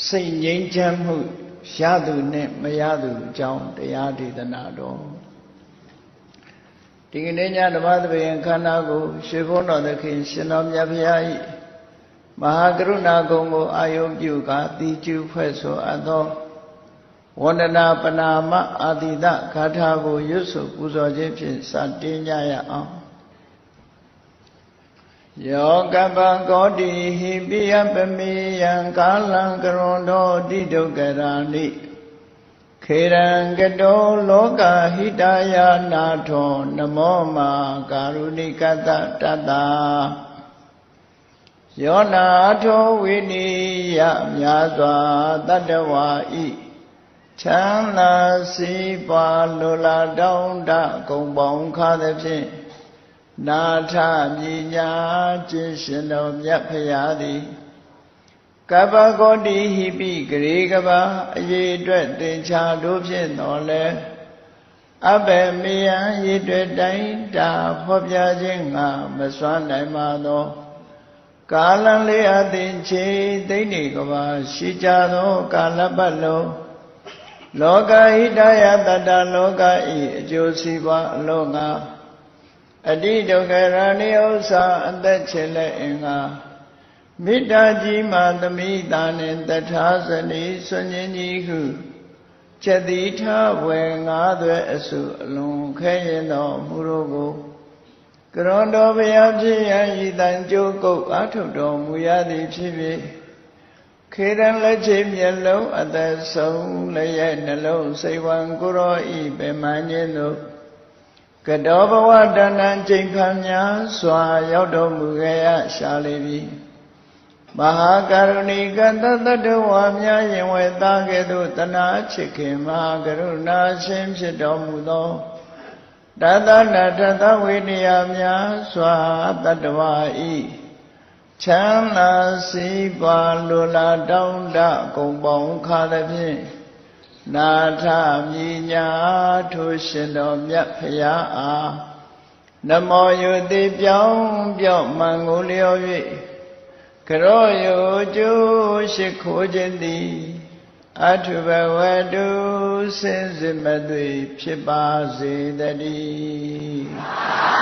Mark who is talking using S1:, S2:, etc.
S1: စိတ်ငြိမ်းချမ်းမှုရသူနဲ့မရသူအကြောင်းတရားဒေသနာတော်ဒီကနေ့ညဓမ္မသဘင်ခန္ဓာကိုရွှေဘုန်းတော်သခင်ရှင်တော်မြတ်ဘုရား၏မဟာကရုဏာကုံကိုအာယုပြုကာတိကျူဖွဲ့ဆိုအပ်သောဝန္ဒနာပနာမအာတိတဂါထာကိုရွတ်ဆိုပူဇော်ခြင်းဖြင့်စတင်ကြရအောင်ယောကပံကောတိဟိပိယပမေယံကာလံကရွန်တော်တိဒုက္ခရာနိခေရံကတောလောကဟိတယနာထောနမောမာကာရုဏိကတတတယောနာထောဝိနိယမြာစွာတတ္တဝါဤချမ်းသာစီးပွားလိုလားတောင်းတကုံပေါင်းခါသဖြင့်နာထမြညာခြင်းရှင်တော်မြတ်ဖရာသည်ကပ္ပကောတိဟိပိဂရေကဘာအရေးအတွက်သင်္ချာတို့ဖြင့်တော်လဲအဘယ်မေယံရည်တွေ့တိုင်းတာဖော်ပြခြင်းငါမစွမ်းနိုင်ပါသောကာလံလေးအသင်ချေသိမ့်နေကဘာရှိကြသောကာလပတ်လုံးလောကဟိတယတတ္တလောကဤအကျိုးစီးပွားအလုံးငါအတိဒုက္ခရာနိဥ္စာအသက်ချေလက်အင်္ဂါမေတ္တာကြီးမှသမိတာနှင့်တထာဇနီဆွန်ញင်းကြီးဟုချက်တိထဝေငါးသွဲအစုအလုံးခဲရင်တော်မူတို့ကိုကရွန်တော်ဘုရားဖြစ်ရန်ဤတန်ကြိုးကုတ်အာထုတ်တော်မူရသည်ဖြစ်ဖြစ်ခေရန်လက်ချေမျက်လုံးအသက်ဆုံးလည်းရဲ့နှလုံးစိတ်ဝံကိုရောဤပင်မခြင်းတို့ကတောဘဝတဏ္ဍကျိန်ခံများစွာရောက်တော်မူခဲ့ရရှာလေပြီမဟာကရုဏီကတတ္တဝါများရင်ဝဲသားကဲ့သို့တနာချစ်ခင်မဟာကရုဏာရှင်ဖြစ်တော်မူသောတသနာတသဝိနည်းများစွာတတ္တဝါဤချမ်းသာစီးပွားလိုလားတောင်းတကုံပေါင်းခါသဖြင့်နာထမြညာထိုရှင်တော်မြတ်ဖရာအားနမောယုတိပြောင်းပြော့မှန်ကိုလျော်၍ကရောယုကျိုးရှိခိုးခြင်းသည်အထုဘဝတုစင်စစ်မသွေဖြစ်ပါစေတည်း